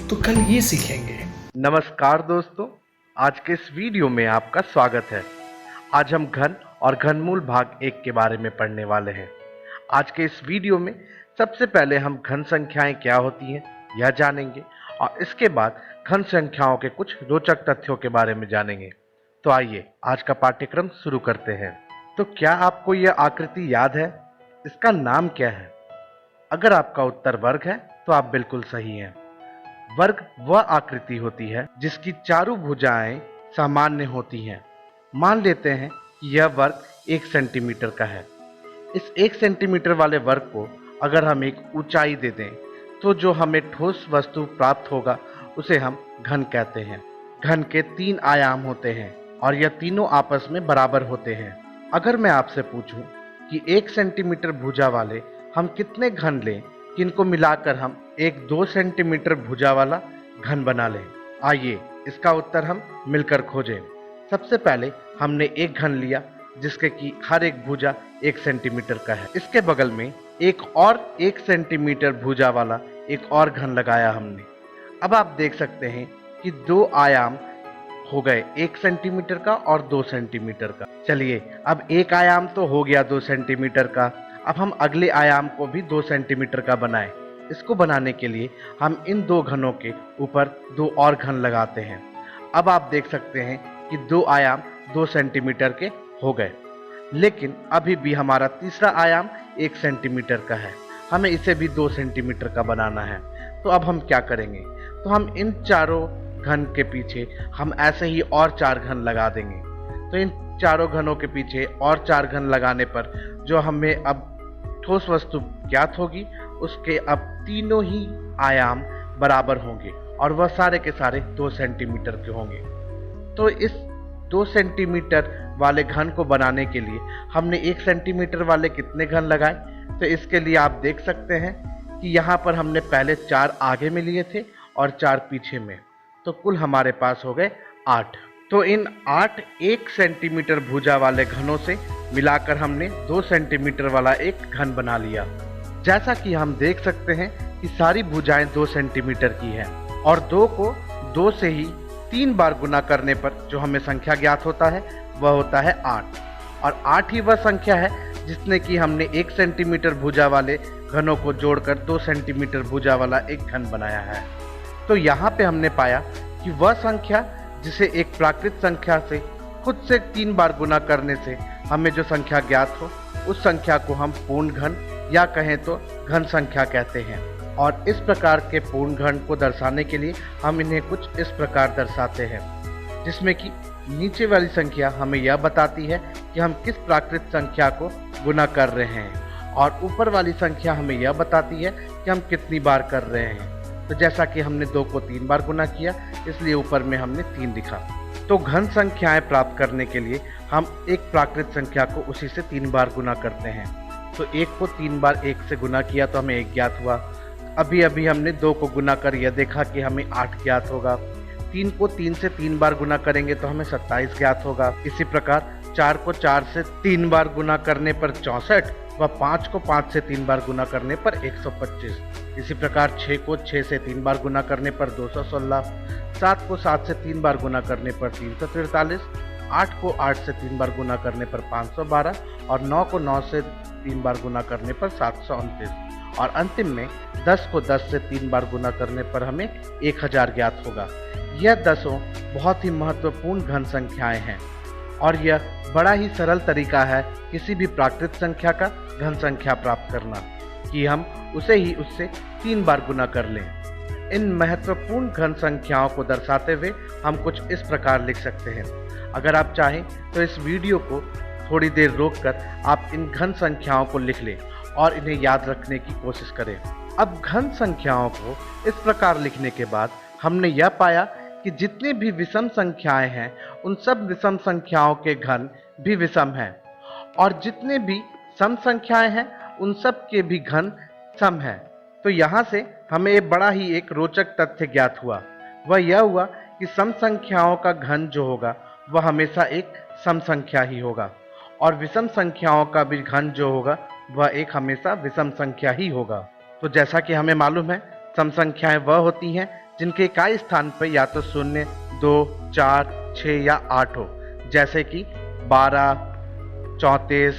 तो कल ये सीखेंगे। नमस्कार दोस्तों, आज के इस वीडियो में आपका स्वागत है। आज हम घन और घनमूल भाग 1 के बारे में पढ़ने वाले हैं। आज के इस वीडियो में सबसे पहले हम घन संख्याएं क्या होती हैं यह जानेंगे और इसके बाद घन संख्याओं के कुछ रोचक तथ्यों के बारे में जानेंगे। तो आइए आज का पाठ्यक्रम शुरू करते हैं। तो क्या आपको यह आकृति याद है? इसका नाम क्या है? अगर आपका उत्तर वर्ग है तो आप बिल्कुल सही हैं। वर्ग वह आकृति होती है जिसकी चारों भुजाएं सामान्य होती हैं। मान लेते हैं कि यह वर्ग 1 सेंटीमीटर का है। इस 1 सेंटीमीटर वाले वर्ग को अगर हम एक ऊंचाई दे दें तो जो हमें ठोस वस्तु प्राप्त होगा उसे हम घन कहते हैं। घन के 3 आयाम होते हैं और यह तीनों आपस में बराबर होते हैं। अगर मैं आपसे पूछूं कि 1 सेंटीमीटर भुजा वाले हम कितने घन लें कि इनको मिलाकर हम एक 2 सेंटीमीटर भुजा वाला घन बना लें, आइए इसका उत्तर हम मिलकर खोजें। सबसे पहले हमने एक घन लिया जिसके कि हर एक भुजा 1 सेंटीमीटर का है। इसके बगल में एक और 1 सेंटीमीटर भुजा वाला एक और घन लगाया हमने। अब आप देख सकते हैं कि 2 आयाम हो गए, 1 सेंटीमीटर का और 2 सेंटीमीटर का। चलिए अब एक आयाम तो हो गया 2 सेंटीमीटर का, अब हम अगले आयाम को भी 2 सेंटीमीटर का बनाएं। इसको बनाने के लिए हम इन 2 घनों के ऊपर 2 और घन लगाते हैं। अब आप देख सकते हैं कि 2 आयाम 2 सेंटीमीटर के हो गए, लेकिन अभी भी हमारा तीसरा आयाम 1 सेंटीमीटर का है। हमें इसे भी 2 सेंटीमीटर का बनाना है। तो अब हम क्या करेंगे? तो हम इन चारों घन के पीछे हम ऐसे ही और 4 घन लगा देंगे। तो इन चारों घनों के पीछे और 4 घन लगाने पर जो हमें अब ठोस वस्तु ज्ञात होगी उसके अब तीनों ही आयाम बराबर होंगे और वह सारे के सारे 2 सेंटीमीटर के होंगे। तो इस 2 सेंटीमीटर वाले घन को बनाने के लिए हमने 1 सेंटीमीटर वाले कितने घन लगाए, तो इसके लिए आप देख सकते हैं कि यहाँ पर हमने पहले 4 आगे में लिए थे और 4 पीछे में, तो कुल हमारे पास हो गए 8। तो इन 8 1 सेंटीमीटर भुजा वाले घनों से मिलाकर हमने 2 सेंटीमीटर वाला एक घन बना लिया। जैसा कि हम देख सकते हैं कि सारी भुजाएं 2 सेंटीमीटर की हैं और 2 को 2 से ही 3 बार गुना करने पर जो हमें संख्या ज्ञात होता है वह होता है 8। और 8 ही वह संख्या है जिसने कि हमने 1 सेंटीमीटर भुजा वाले घनों को जोड़कर 2 सेंटीमीटर भुजा वाला एक घन बनाया है। तो यहाँ पे हमने पाया कि वह संख्या जिसे एक प्राकृत संख्या से खुद से 3 बार गुना करने से हमें जो संख्या ज्ञात हो उस संख्या को हम पूर्ण घन या कहें तो घन संख्या कहते हैं। और इस प्रकार के पूर्ण घन को दर्शाने के लिए हम इन्हें कुछ इस प्रकार दर्शाते हैं, जिसमें कि नीचे वाली संख्या हमें यह बताती है कि हम किस प्राकृत संख्या को गुना कर रहे हैं और ऊपर वाली संख्या हमें यह बताती है कि हम कितनी बार कर रहे हैं। तो जैसा कि हमने 2 को 3 बार गुना किया इसलिए ऊपर में हमने 3 लिखा। तो घन संख्याएं प्राप्त करने के लिए हम एक प्राकृत संख्या को उसी से 3 बार गुना करते हैं। तो 1 को 3 बार 1 से गुना किया तो हमें 1 ज्ञात हुआ। अभी अभी हमने 2 को गुना कर यह देखा कि हमें 8 ज्ञात होगा। 3 को 3 से 3 बार गुना करेंगे तो हमें 27 ज्ञात होगा। इसी प्रकार 4 को 4 से 3 बार गुना करने पर 64 व 5 को 5 से 3 बार गुना करने पर 125। इसी प्रकार 6 को 6 से 3 बार गुना करने पर 216, 7 को 7 से 3 बार गुना करने पर 343, 8 को 8 से 3 बार गुना करने पर 512 और 9 को 9 से 3 बार गुना करने पर 729 और अंतिम में 10 को 10 से 3 बार गुना करने पर हमें 1000 ज्ञात होगा। यह 10 बहुत ही महत्वपूर्ण घन संख्याएं हैं और यह बड़ा ही सरल तरीका है किसी भी प्राकृत संख्या का घन संख्या प्राप्त करना कि हम उसे ही उससे 3 बार गुना कर लें। इन महत्वपूर्ण घन संख्याओं को दर्शाते हुए हम कुछ इस प्रकार लिख सकते हैं। अगर आप चाहें तो इस वीडियो को थोड़ी देर रोककर आप इन घन संख्याओं को लिख लें और इन्हें याद रखने की कोशिश करें। अब घन संख्याओं को इस प्रकार लिखने के बाद हमने यह पाया कि जितनी भी विषम संख्याएं हैं उन सब विषम संख्याओं के घन भी विषम हैं और जितने भी सम संख्याएं हैं उन सब के भी घन सम हैं। तो यहाँ से हमें एक रोचक तथ्य ज्ञात हुआ। वह यह हुआ कि सम संख्याओं का घन जो होगा वह हमेशा एक सम संख्या ही होगा और विषम संख्याओं का भी घन जो होगा वह एक हमेशा विषम संख्या ही होगा। तो जैसा कि हमें मालूम है सम संख्याएं वह होती हैं जिनके इकाई स्थान पर या तो 0, 2, 4, 6 या 8 हो, जैसे कि 12, 34,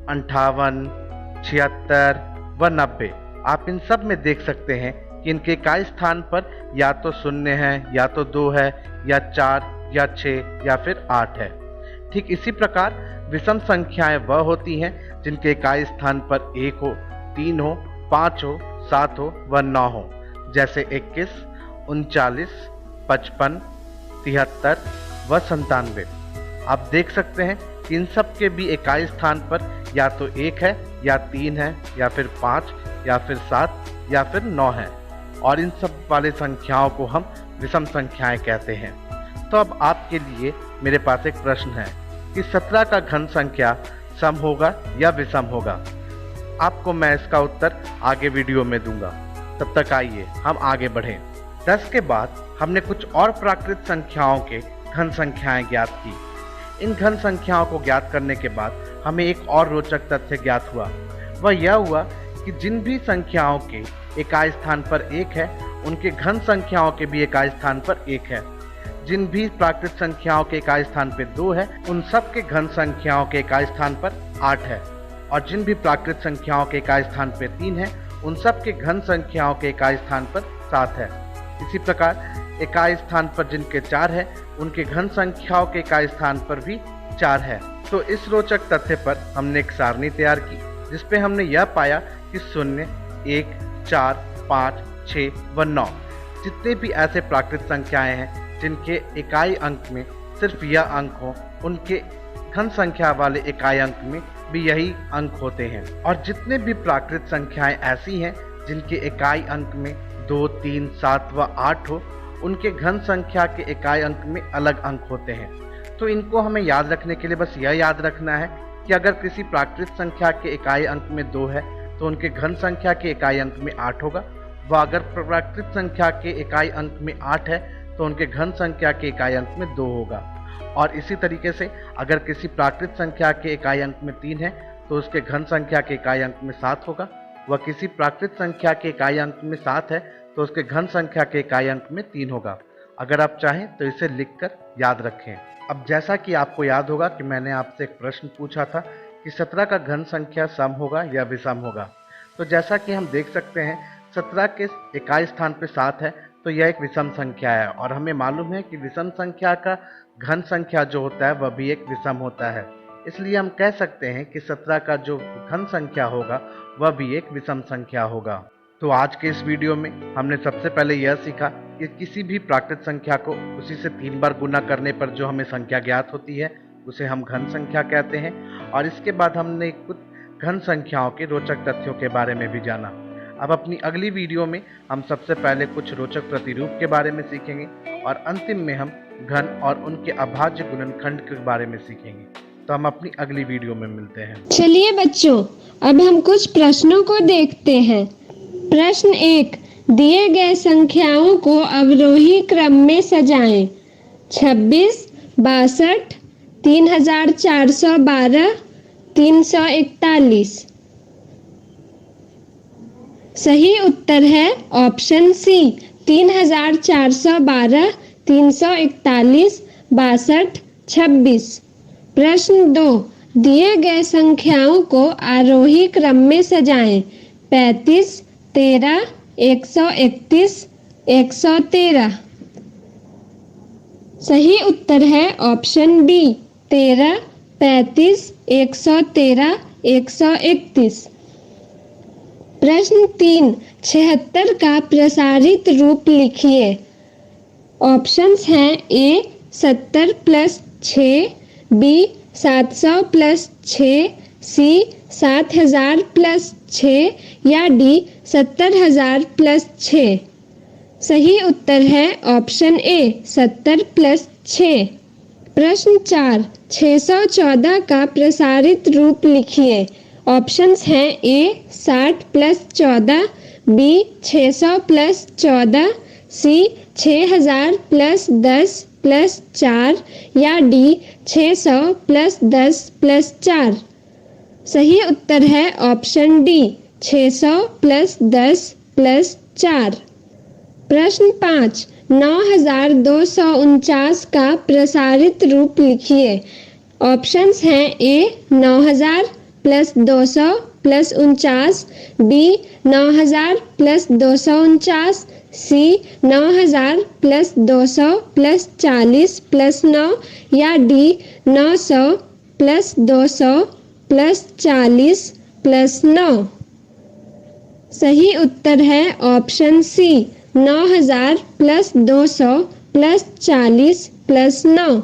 58, 76 व 90। आप इन सब में देख सकते हैं कि इनके इकाई स्थान पर या तो 0 है या तो 2 है या 4 या 6 या फिर 8 है। ठीक इसी प्रकार विषम संख्याएं वह होती हैं जिनके इकाई स्थान पर 1 हो, 3 हो, 5 हो, 7 हो व 9 हो, जैसे 21, 39, 55, 73 व 97। आप देख सकते हैं कि इन सब के भी इकाई स्थान पर या तो 1 है या 3 है या फिर 5 या फिर 7 या फिर 9 है और इन सब वाले संख्याओं को हम विषम संख्याएं कहते हैं। तो अब आपके लिए मेरे पास एक प्रश्न है कि 17 का घन संख्या सम होगा या विषम होगा। आपको मैं इसका उत्तर आगे वीडियो में दूंगा। तब तक आइए हम आगे बढ़ें। 10 के बाद हमने कुछ और प्राकृत संख्याओं के घन संख्याएं ज्ञात की। इन घन संख्याओं को ज्ञात करने के बाद हमें एक और रोचक तथ्य ज्ञात हुआ। वह यह हुआ कि जिन भी संख्याओं के इकाई स्थान पर 1 है उनके घन संख्याओं के भी इकाई स्थान पर 1 है। जिन भी प्राकृत संख्याओं के इकाई स्थान पर 2 है उन सब के घन संख्याओं के इकाई स्थान पर 8 है और जिन भी प्राकृत संख्याओं के इकाई स्थान पर 3 है उन सब के घन संख्याओं के इकाई स्थान पर 7 है। इसी प्रकार इकाई स्थान पर जिनके 4 है उनके घन संख्याओं के इकाई स्थान पर भी 4 है। तो इस रोचक तथ्य पर हमने एक सारणी तैयार की जिसपे हमने यह पाया कि 0, 1, 4, 5, 6 व 9 जितने भी ऐसे प्राकृत संख्याएं हैं जिनके इकाई अंक में सिर्फ यह अंक हो, उनके घन संख्या वाले इकाई अंक में भी यही अंक होते हैं। और जितने भी प्राकृत संख्याएं ऐसी हैं जिनके इकाई अंक में 2, 3, 7 व 8 हो, उनके घन संख्या के इकाई अंक में अलग अंक होते हैं। तो इनको हमें याद रखने के लिए बस यह याद रखना है कि अगर किसी प्राकृत संख्या के इकाई अंक में 2 है तो उनके घन संख्या के इकाई अंक में 8 होगा, व अगर प्राकृत संख्या के इकाई अंक में 8 है तो उनके घन संख्या के इकाई अंक में 2 होगा। और इसी तरीके से अगर किसी प्राकृत संख्या के इकाई अंक में 3 है तो उसके घन संख्या के इकाई अंक में 7 होगा, व किसी प्राकृत संख्या के इकाई अंक में 7 है तो उसके घन संख्या के इकाई अंक में 3 होगा। अगर आप चाहें तो इसे लिखकर याद रखें। अब जैसा कि आपको याद होगा कि मैंने आपसे एक प्रश्न पूछा था कि 17 का घन संख्या सम होगा या विषम होगा, तो जैसा कि हम देख सकते हैं 17 के इकाई स्थान पे 7 है तो यह एक विषम संख्या है, और हमें मालूम है कि विषम संख्या का घन संख्या जो होता है वह भी एक विषम होता है। इसलिए हम कह सकते हैं कि 17 का जो घन संख्या होगा वह भी एक विषम संख्या होगा। तो आज के इस वीडियो में हमने सबसे पहले यह सीखा कि किसी भी प्राकृत संख्या को उसी से 3 बार गुना करने पर जो हमें संख्या ज्ञात होती है उसे हम घन संख्या कहते हैं। और इसके बाद हमने कुछ घन संख्याओं के रोचक तथ्यों के बारे में भी जाना। अब अपनी अगली वीडियो में हम सबसे पहले कुछ रोचक प्रतिरूप के बारे में सीखेंगे और अंतिम में हम घन और उनके अभाज्य गुणनखंड के बारे में सीखेंगे। तो हम अपनी अगली वीडियो में मिलते हैं। चलिए बच्चों, अब हम कुछ प्रश्नों को देखते हैं। प्रश्न 1, दिए गए संख्याओं को अवरोही क्रम में सजाएं। 26, 62, 3412, 341। सही उत्तर है ऑप्शन सी 3412, 341, 62, 26। प्रश्न 2, दिए गए संख्याओं को आरोही क्रम में सजाएं। 35, 13, 131, 113। सही उत्तर है ऑप्शन बी 13, 35, 113, 131। प्रश्न 3, 76 का प्रसारित रूप लिखिए। ऑप्शंस हैं ए 70 + 6, बी 700 + 6, सी 7000 + 6 या डी 70000 + 6। सही उत्तर है ऑप्शन ए 70 + 6। प्रश्न 4, 614 का प्रसारित रूप लिखिए। ऑप्शंस हैं ए 60 + 14, बी 600 + 14, सी 6000 + 10 + 4 या डी 600 + 10 + 4। सही उत्तर है ऑप्शन डी 600 + 10 + 4। प्रश्न 5, 9249 का प्रसारित रूप लिखिए। ऑप्शंस हैं ए 9000 + 200 + 49, बी 9000 + 249, सी 9000 + 200 + 40 + 9 या डी 900 + 200 + 40 + 9। सही उत्तर है ऑप्शन सी 9000 + 200 + 40 + 9।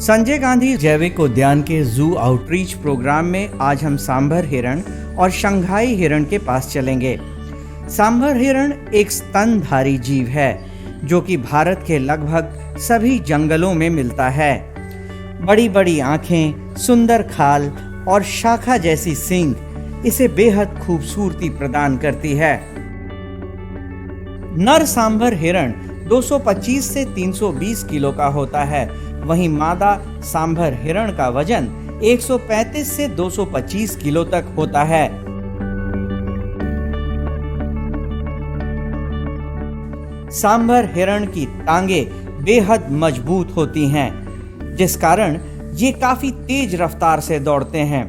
संजय गांधी जैविक उद्यान के जू आउटरीच प्रोग्राम में आज हम सांभर हिरण और शंघाई हिरण के पास चलेंगे। सांभर हिरण एक स्तनधारी जीव है जो कि भारत के लगभग सभी जंगलों में मिलता है। बड़ी बड़ी आंखें, सुंदर खाल और शाखा जैसी सींग इसे बेहद खूबसूरती प्रदान करती है। नर सांभर हिरण 225 से 320 किलो का होता है, वहीं मादा सांभर हिरण का वजन 135 से 225 किलो तक होता है। सांभर हिरण की टांगे बेहद मजबूत होती हैं, जिस कारण ये काफी तेज रफ्तार से दौड़ते हैं।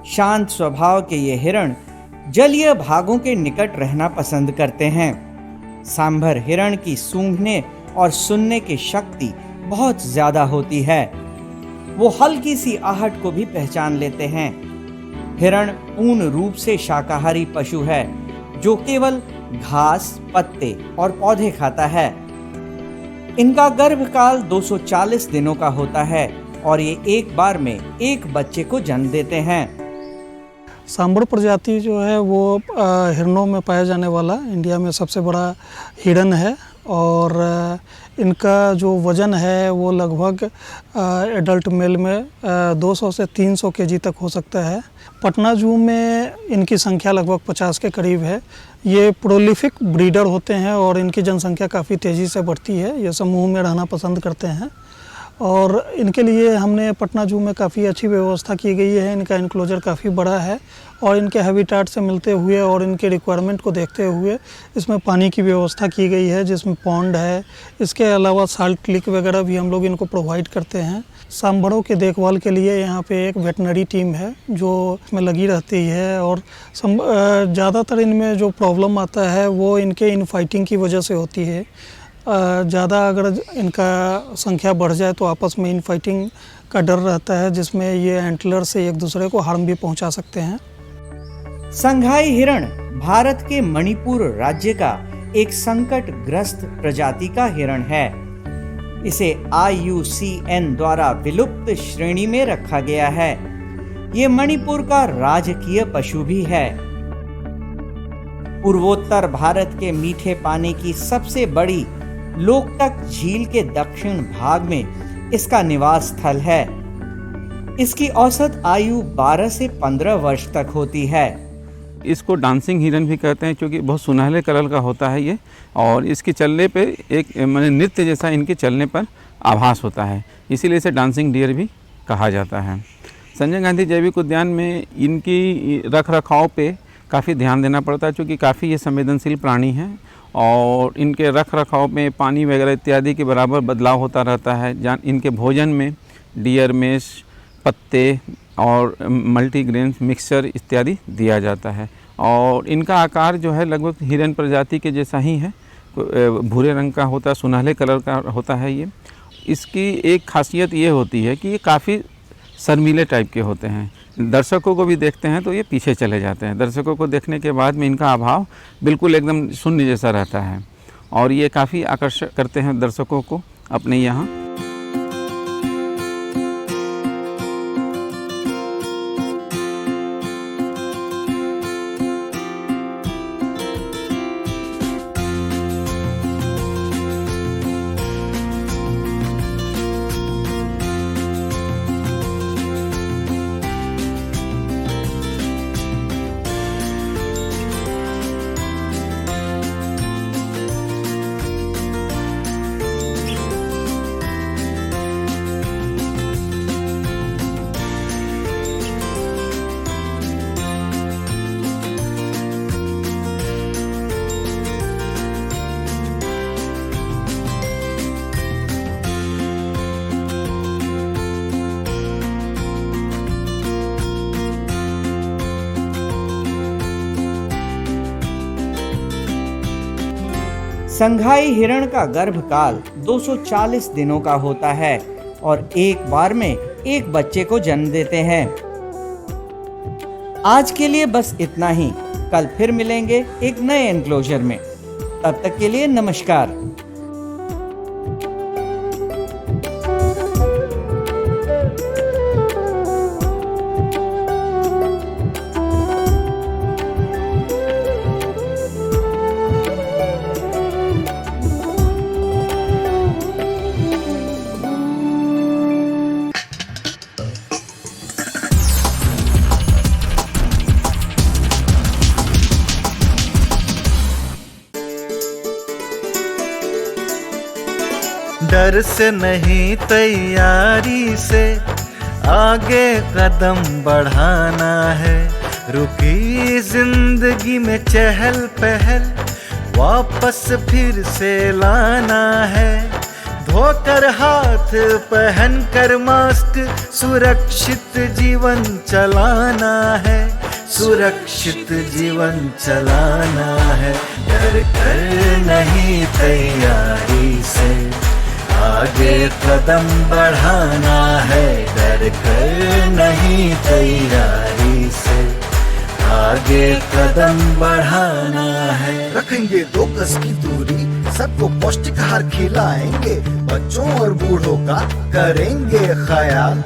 शांत स्वभाव के ये हिरण जलीय भागों के निकट रहना पसंद करते हैं। सांभर हिरण की सूंघने और सुनने की शक्ति बहुत ज्यादा होती है। वो हल्की सी आहट को भी पहचान लेते हैं। हिरण पूर्ण रूप से शाकाहारी पशु है जो केवल घास, पत्ते और पौधे खाता है। इनका गर्भकाल 240 दिनों का होता है और ये एक बार में एक बच्चे को जन्म देते हैं। सांभर प्रजाति जो है वो हिरणों में पाया जाने वाला इंडिया में सबसे बड़ा हिरण है और इनका जो वज़न है वो लगभग एडल्ट मेल में 200 से 300 केजी तक हो सकता है। पटना जू में इनकी संख्या लगभग 50 के करीब है। ये प्रोलिफिक ब्रीडर होते हैं और इनकी जनसंख्या काफ़ी तेज़ी से बढ़ती है। ये समूह में रहना पसंद करते हैं और इनके लिए हमने पटना जू में काफ़ी अच्छी व्यवस्था की गई है। इनका इनक्लोजर काफ़ी बड़ा है और इनके हैबिटेट से मिलते हुए और इनके रिक्वायरमेंट को देखते हुए इसमें पानी की व्यवस्था की गई है जिसमें पॉन्ड है। इसके अलावा साल्ट लिक वगैरह भी हम लोग इनको प्रोवाइड करते हैं। सांभरों के देखभाल के लिए यहाँ पे एक वेटनरी टीम है जो इसमें लगी रहती है और ज़्यादातर इनमें जो प्रॉब्लम आता है वो इनके इनफाइटिंग की वजह से होती है। ज़्यादा अगर इनका संख्या बढ़ जाए तो आपस में इनफाइटिंग का डर रहता है जिसमें ये एंटलर से एक दूसरे को हार्म भी पहुंचा सकते हैं। संघाई हिरण भारत के मणिपुर राज्य का एक संकटग्रस्त प्रजाति का हिरण है। इसे IUCN द्वारा विलुप्त श्रेणी में रखा गया है। ये मणिपुर का राजकीय पशु भी है। पूर्वोत्तर भारत के मीठे पानी की सबसे बड़ी लोकटक झील के दक्षिण भाग में इसका निवास स्थल है। इसकी औसत आयु 12 से 15 वर्ष तक होती है। इसको डांसिंग हिरन भी कहते हैं क्योंकि बहुत सुनहले कलर का होता है ये और इसके चलने पे एक माने नृत्य जैसा इनके चलने पर आभास होता है, इसीलिए इसे डांसिंग डियर भी कहा जाता है। संजय गांधी जैविक उद्यान में इनकी रख रखाव पे काफ़ी ध्यान देना पड़ता है क्योंकि काफ़ी ये संवेदनशील प्राणी हैं और इनके रख रखाव में पानी वगैरह इत्यादि के बराबर बदलाव होता रहता है। इनके भोजन में डियर मेश, पत्ते और मल्टीग्रेन मिक्सचर इत्यादि दिया जाता है और इनका आकार जो है लगभग हिरन प्रजाति के जैसा ही है। भूरे रंग का होता है, सुनहले कलर का होता है ये। इसकी एक खासियत ये होती है कि ये काफ़ी शर्मीले टाइप के होते हैं। दर्शकों को भी देखते हैं तो ये पीछे चले जाते हैं। दर्शकों को देखने के बाद में इनका अभाव बिल्कुल एकदम शून्य जैसा रहता है और ये काफ़ी आकर्षक करते हैं दर्शकों को अपने यहाँ। संघाई हिरण का गर्भकाल 240 दिनों का होता है और एक बार में एक बच्चे को जन्म देते हैं। आज के लिए बस इतना ही। कल फिर मिलेंगे एक नए एनक्लोजर में। तब तक के लिए नमस्कार। डर से नहीं तैयारी से आगे कदम बढ़ाना है। रुकी जिंदगी में चहल पहल वापस फिर से लाना है। धोकर हाथ पहन कर मास्क सुरक्षित जीवन चलाना है। सुरक्षित जीवन चलाना है। डर कर नहीं तैयारी से आगे कदम बढ़ाना है। डर कर नहीं तैयारी से आगे कदम बढ़ाना है। रखेंगे 2 गज की दूरी, सबको पौष्टिक आहार खिलाएंगे, बच्चों और बूढ़ों का करेंगे ख्याल।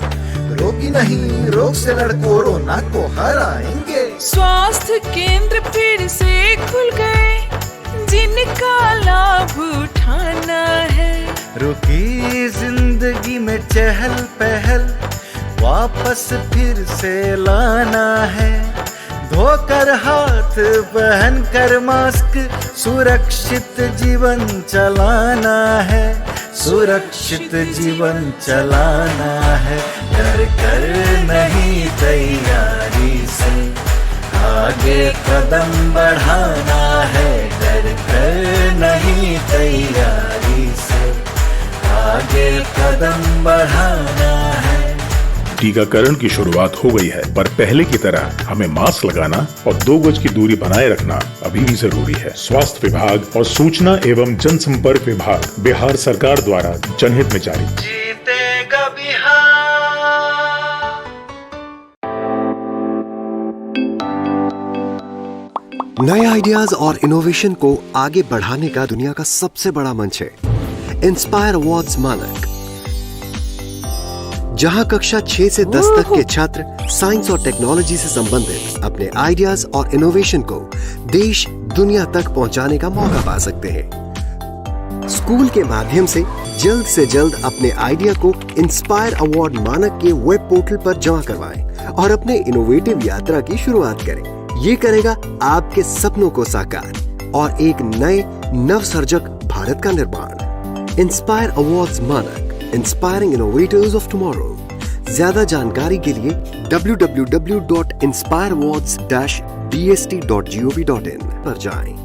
रोगी नहीं, रोग से लड़ कोरोना को हराएंगे। स्वास्थ्य केंद्र फिर से खुल गए, जिनका लाभ उठाना है। रुकी जिंदगी में चहल पहल वापस फिर से लाना है। धोकर हाथ पहन कर मास्क सुरक्षित जीवन चलाना है। सुरक्षित जीवन चलाना है। डर कर नहीं तैयारी से आगे कदम बढ़ाना है। डर कर नहीं तैयारी से आगे कदम बढ़ाना है। टीकाकरण की शुरुआत हो गई है, पर पहले की तरह हमें मास्क लगाना और 2 गज की दूरी बनाए रखना अभी भी जरूरी है। स्वास्थ्य विभाग और सूचना एवं जनसंपर्क विभाग बिहार सरकार द्वारा जनहित में जारी। जीतेगा बिहार। नए आइडियाज और इनोवेशन को आगे बढ़ाने का दुनिया का सबसे बड़ा मंच है इंस्पायर अवार्ड्स मानक, जहां कक्षा 6 से 10 तक के छात्र साइंस और टेक्नोलॉजी से संबंधित अपने आइडियाज और इनोवेशन को देश दुनिया तक पहुंचाने का मौका पा सकते हैं। स्कूल के माध्यम से जल्द अपने आइडिया को इंस्पायर अवार्ड मानक के वेब पोर्टल पर जमा करवाएं और अपने इनोवेटिव यात्रा की शुरुआत करें। ये करेगा आपके सपनों को साकार और एक नए नवसर्जक भारत का निर्माण। इंस्पायर अवार्ड्स मानक, इंस्पायरिंग इनोवेटर्स ऑफ टुमारो। ज्यादा जानकारी के लिए www.inspireawards-dst.gov.in पर जाएं।